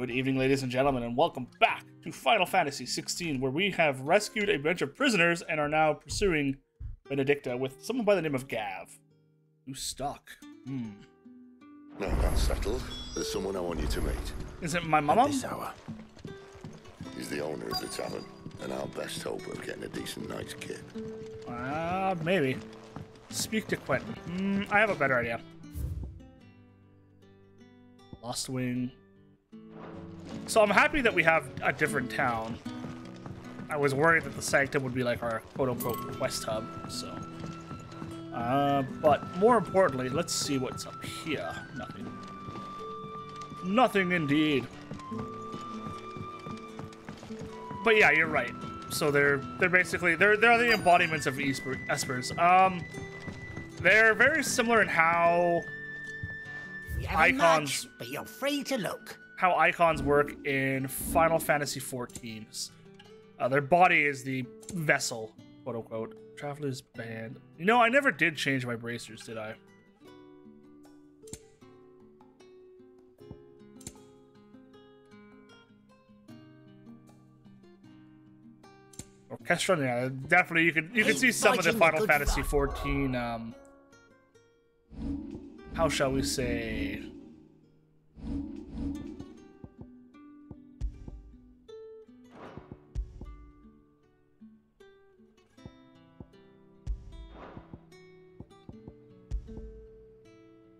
Good evening, ladies and gentlemen, and welcome back to Final Fantasy XVI, where we have rescued a bunch of prisoners and are now pursuing Benedicta with someone by the name of Gav. Who's stuck? Now that's settled. There's someone I want you to meet. Is it my mama? At this hour. He's the owner of the tavern, and our best hope of getting a decent night's kip. Maybe. Speak to Quentin. I have a better idea. Lost Wing. So I'm happy that we have a different town. I was worried that the Sanctum would be like our quote-unquote quest hub, so. But more importantly, let's see what's up here. Nothing. Nothing indeed. But yeah, you're right. So they're basically they're the embodiments of espers. They're very similar in how icons, but you're free to look. How icons work in Final Fantasy XIV. Their body is the vessel, quote unquote. Traveler's band. You know, I never did change my bracers, did I? Orchestra, yeah, definitely. You can see some of the Final Fantasy XIV. How shall we say?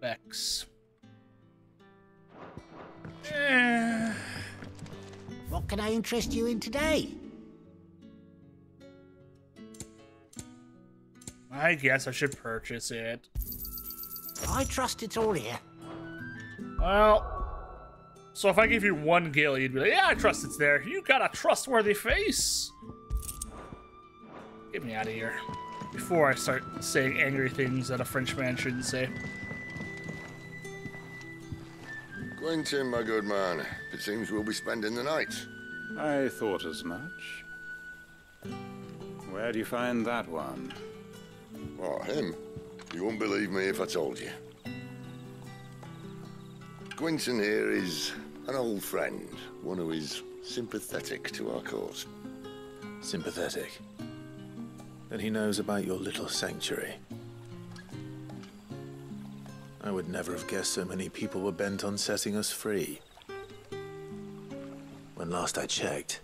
Vex. What can I interest you in today? I guess I should purchase it. I trust it's all here. Well, so if I give you one gil, you'd be like, yeah, I trust it's there. You got a trustworthy face. Get me out of here. Before I start saying angry things that a French man shouldn't say. Quentin, my good man. It seems we'll be spending the night. I thought as much. Where do you find that one? Oh, him? You wouldn't believe me if I told you. Quentin here is an old friend, one who is sympathetic to our cause. Sympathetic? Then he knows about your little sanctuary. I would never have guessed so many people were bent on setting us free. When last I checked,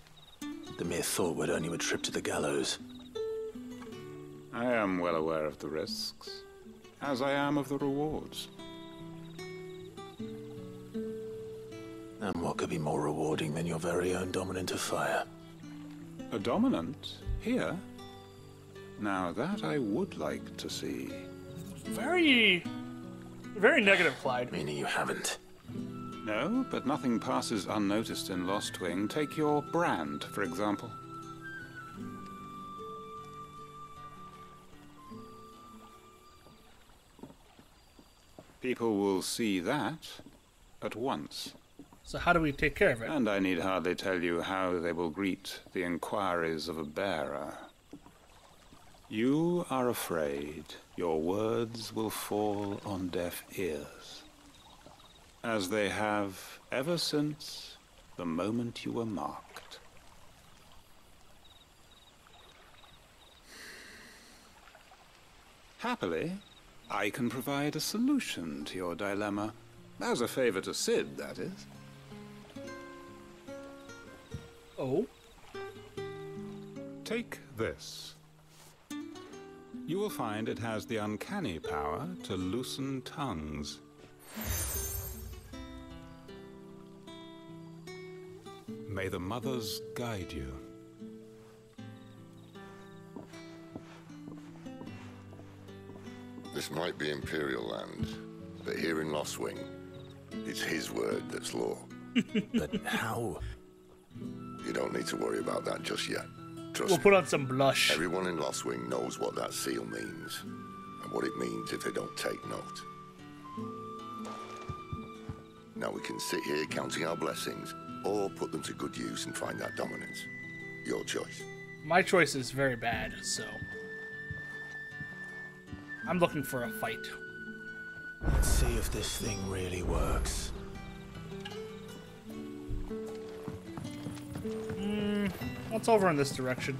the mere thought would earn you a trip to the gallows. I am well aware of the risks, as I am of the rewards. And what could be more rewarding than your very own dominant of fire? A dominant? Here? Now that I would like to see. Very negative, Clyde. Meaning you haven't. No, but nothing passes unnoticed in Lost Wing. Take your brand, for example. People will see that at once. So how do we take care of it? And I need hardly tell you how they will greet the inquiries of a bearer. You are afraid your words will fall on deaf ears, as they have ever since the moment you were marked. Happily, I can provide a solution to your dilemma. As a favor to Sid, that is. Oh? Take this. You will find it has the uncanny power to loosen tongues. May the mothers guide you. This might be Imperial land, but here in Lost Wing, it's his word that's law. But how? You don't need to worry about that just yet. Trust We'll me. put on some blush. Everyone in Lost Wing knows what that seal means, and what it means if they don't take note. Now we can sit here counting our blessings, or put them to good use and find that dominance. Your choice. My choice is very bad, so I'm looking for a fight. Let's see if this thing really works. What's over in this direction?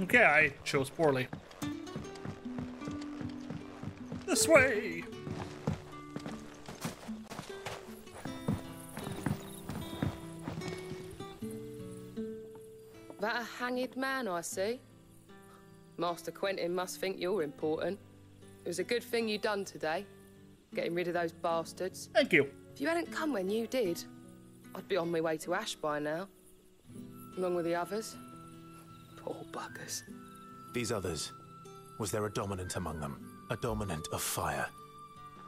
Okay, I chose poorly. This way! That a hanged man I see? Master Quentin must think you're important. It was a good thing you done today, getting rid of those bastards. Thank you. If you hadn't come when you did, I'd be on my way to Ash by now, along with the others. Poor buggers. These others, was there a dominant among them? A dominant of fire?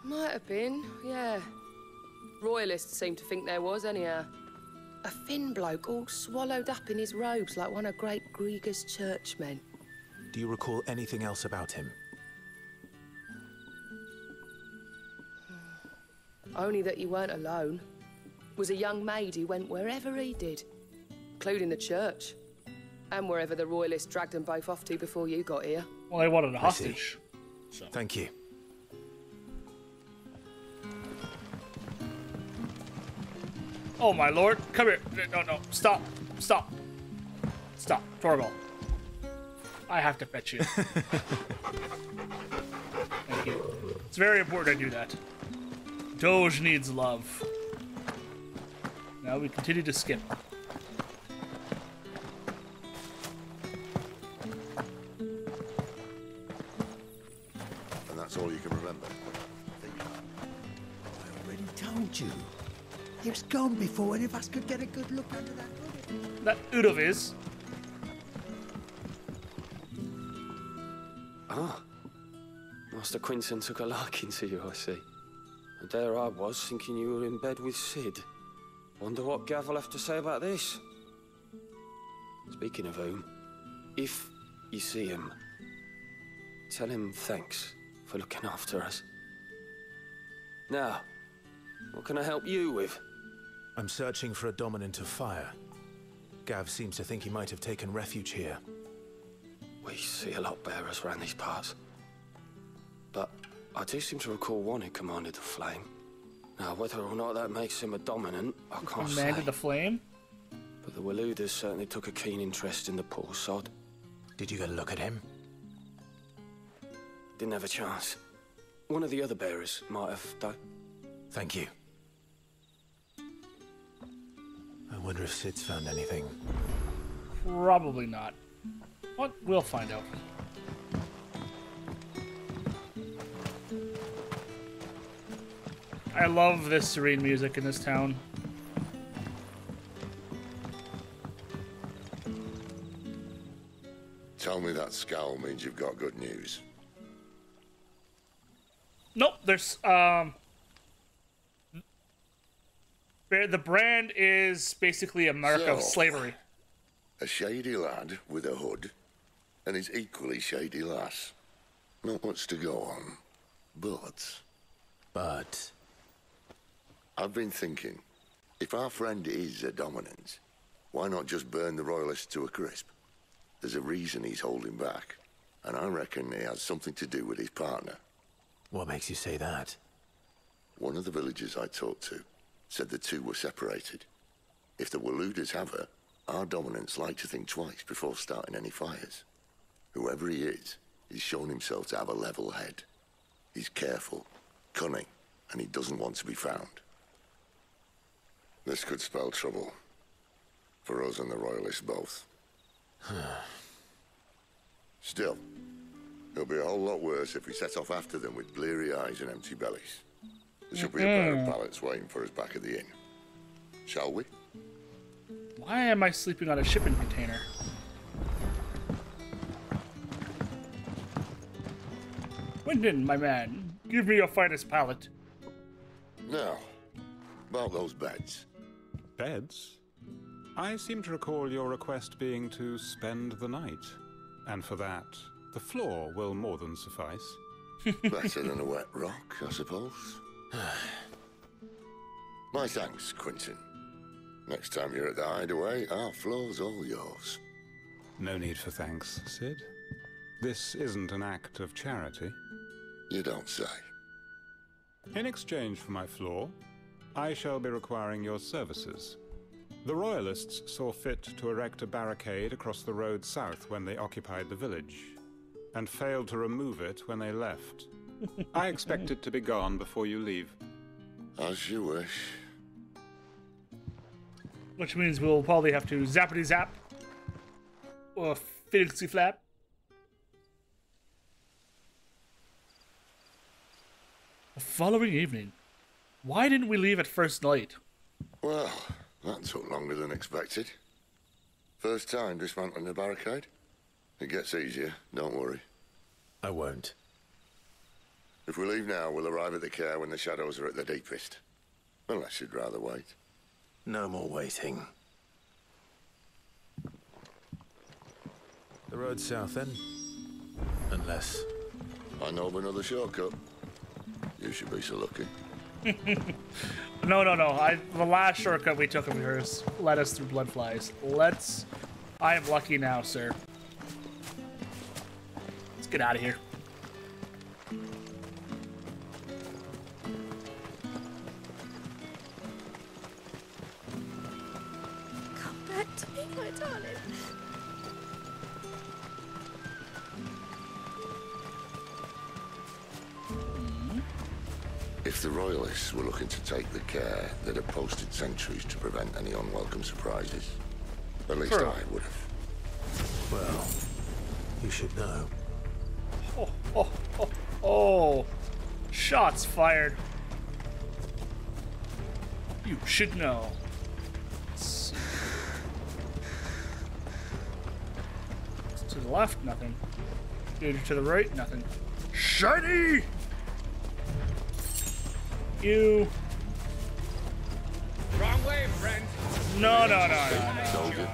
Might have been, yeah. Royalists seem to think there was, anyhow. A thin bloke all swallowed up in his robes like one of Great Grieger's churchmen. Do you recall anything else about him? Only that you weren't alone. Was a young maid who went wherever he did, including the church. And wherever the Royalists dragged them both off to before you got here. Well, they wanted a hostage. So. Thank you. Oh, my lord. Come here. No. Stop. Stop. Stop. Torgal. I have to fetch you. Thank you. It's very important I do that. Doge needs love. Now we continue to skip. That's all you can remember. I already told you. He was gone before any of us could get a good look under that hood. That Udov is. Ah. Master Quinton took a liking to you, I see. And there I was, thinking you were in bed with Sid. Wonder what Gav will have to say about this. Speaking of whom, if you see him, tell him thanks for looking after us. Now, what can I help you with? I'm searching for a dominant of fire. Gav seems to think he might have taken refuge here. We see a lot bearers around these parts. But I do seem to recall one who commanded the flame. Now, whether or not that makes him a dominant, I can't say. Commanded the flame? But the Waluders certainly took a keen interest in the poor sod. Did you get a look at him? Didn't have a chance. One of the other bearers might have, though. Thank you. I wonder if Sid's found anything. Probably not. But we'll find out. I love this serene music in this town. Tell me that scowl means you've got good news. Nope, there's the brand is basically a mark of slavery. A shady lad with a hood, and his equally shady lass. Not much to go on, but... I've been thinking, if our friend is a dominant, why not just burn the royalists to a crisp? There's a reason he's holding back, and I reckon he has something to do with his partner. What makes you say that? One of the villagers I talked to said the two were separated. If the Waluders have her, our dominants like to think twice before starting any fires. Whoever he is, he's shown himself to have a level head. He's careful, cunning, and he doesn't want to be found. This could spell trouble. For us and the Royalists both. Still, it'll be a whole lot worse if we set off after them with bleary eyes and empty bellies. There should be a pair of pallets waiting for us back at the inn. Shall we? Why am I sleeping on a shipping container? Quentin, my man, give me your finest pallet. Now, about those beds. Beds? I seem to recall your request being to spend the night. And for that, the floor will more than suffice. Better than a wet rock, I suppose. My thanks, Quentin. Next time you're at the hideaway, our floor's all yours. No need for thanks, Sid. This isn't an act of charity. You don't say. In exchange for my floor, I shall be requiring your services. The Royalists saw fit to erect a barricade across the road south when they occupied the village, and failed to remove it when they left. I expect it to be gone before you leave. As you wish. Which means we'll probably have to zappity zap. Or filthy flap. The following evening. Why didn't we leave at first light? Well, that took longer than expected. First time dismantling the barricade? It gets easier, don't worry. I won't. If we leave now, we'll arrive at the care when the shadows are at their deepest. Unless you'd rather wait. No more waiting. The road south then? Unless... I know of another shortcut. You should be so lucky. No. The last shortcut we took of yours led us through bloodflies. I am lucky now, sir. Let's get out of here. Come back to me, my darling. If the Royalists were looking to take the care, they'd have posted sentries to prevent any unwelcome surprises. At least I would have. well, you should know. Oh. Shots fired. You should know. To the left, nothing. Dude, to the right, nothing. Shiny! You. Wrong way, friend. No. Soldier.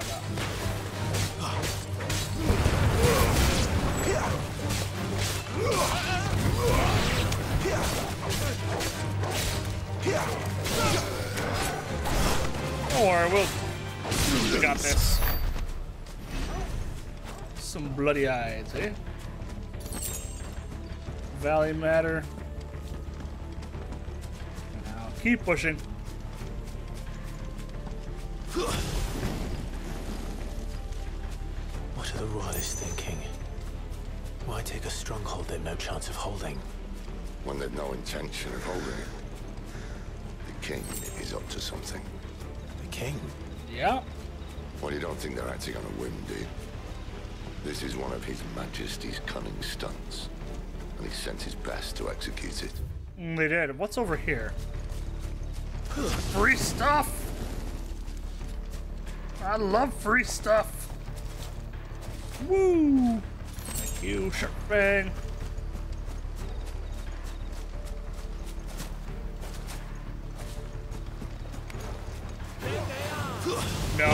Or we got this. Some bloody eyes, eh? Valley matter. Now keep pushing. What are the Royalists thinking? Why take a stronghold they've no chance of holding? When they've no intention of holding it. The king is up to something. The king? Yeah. Well, you don't think they're acting on a whim, do you? This is one of His Majesty's cunning stunts, and he sent his best to execute it. They did. What's over here? Free stuff! I love free stuff! Woo! Thank you, Shark Fang. No.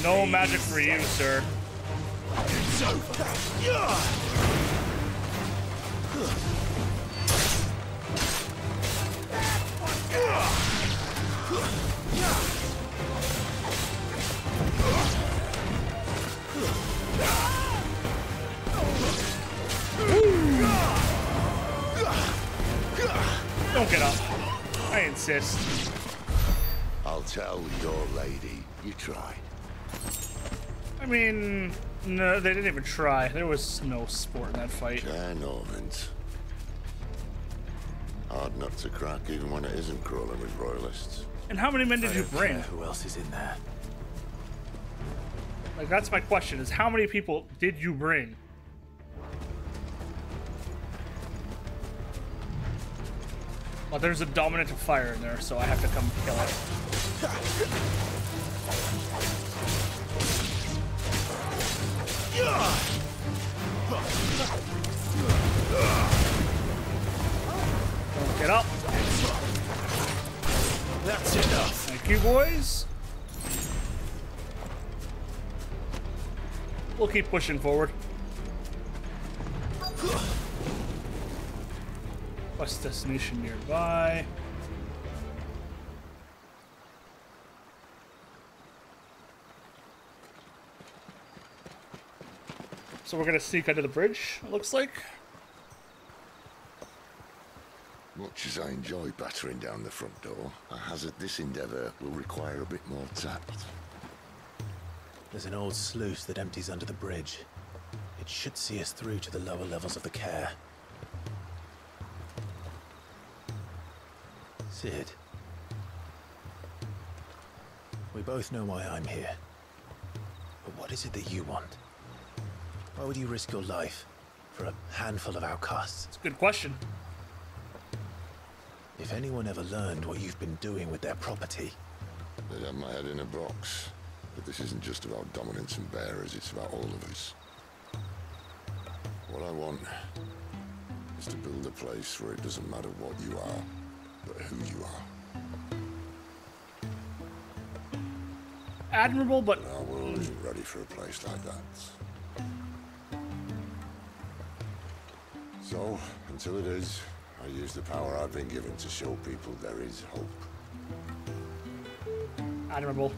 No magic for you, sir. It's over. Don't get up. I insist. I'll tell your lady you tried. I mean, no, they didn't even try. There was no sport in that fight. Norvins. Hard nut to crack even when it isn't crawling with royalists. And how many men did you bring? Who else is in there? Like, that's my question, is how many people did you bring? Well, there's a dominant of fire in there, so I have to come kill it. Don't get up. That's enough. Thank you, boys. We'll keep pushing forward. Quest destination nearby. So we're gonna sneak under the bridge, it looks like. Much as I enjoy battering down the front door, I hazard this endeavour will require a bit more tact. There's an old sluice that empties under the bridge. It should see us through to the lower levels of the care. Sid. We both know why I'm here. But what is it that you want? Why would you risk your life for a handful of outcasts? It's a good question. If anyone ever learned what you've been doing with their property... They'd have my head in a box. But this isn't just about dominance and bearers, it's about all of us. What I want is to build a place where it doesn't matter what you are, but who you are. Admirable, but... Our world isn't ready for a place like that. So, until it is, I use the power I've been given to show people there is hope. Admirable.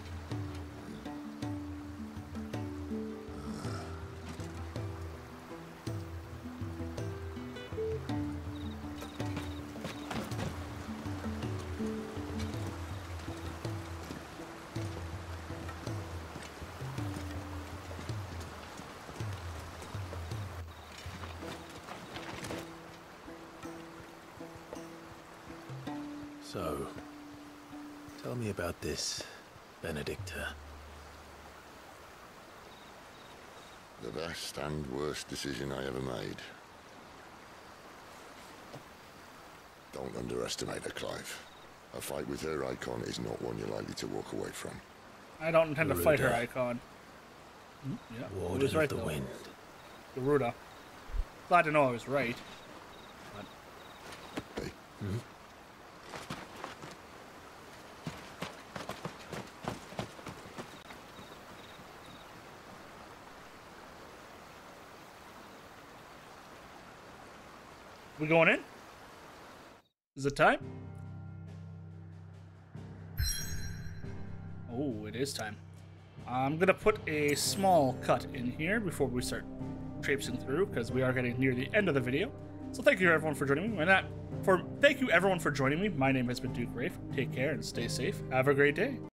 So, tell me about this, Benedicta. The best and worst decision I ever made. Don't underestimate her, Clive. A fight with her icon is not one you're likely to walk away from. I don't intend to fight her icon. Yeah, Warden I was right, of the though. Wind. Garuda. Glad to know I was right. But... Hey? We going in? Is it time? Oh, it is time. I'm gonna put a small cut in here before we start traipsing through, because we are getting near the end of the video. So thank you everyone for joining me. Thank you everyone for joining me. My name has been Duke Rafe. Take care and stay safe. Have a great day.